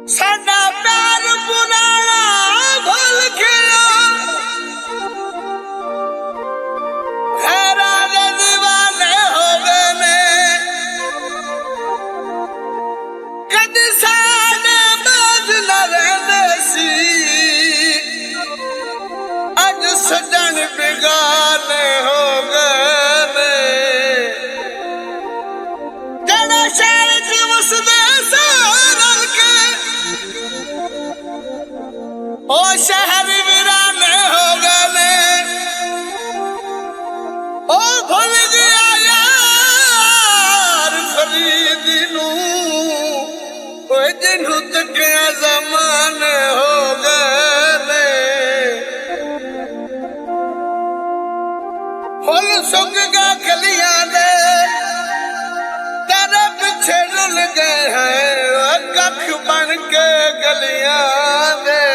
साडा प्यार पुराना भूल गया, खैरा दे दीवाने हो गए ने, कद साडे बाज न रहंदे सी, अज सजन बेगाने हो गए ने। जड़ा शहर च वसदे रल के ओ शहर वीराने हो गए, ओ भूल गया यार फरीद नू, जिन्हू तकिया ज़माने हो गए। फुल सुक गए कलियां दे, तेरे पीछे रुल गए हैं कख बन के गलियां दे।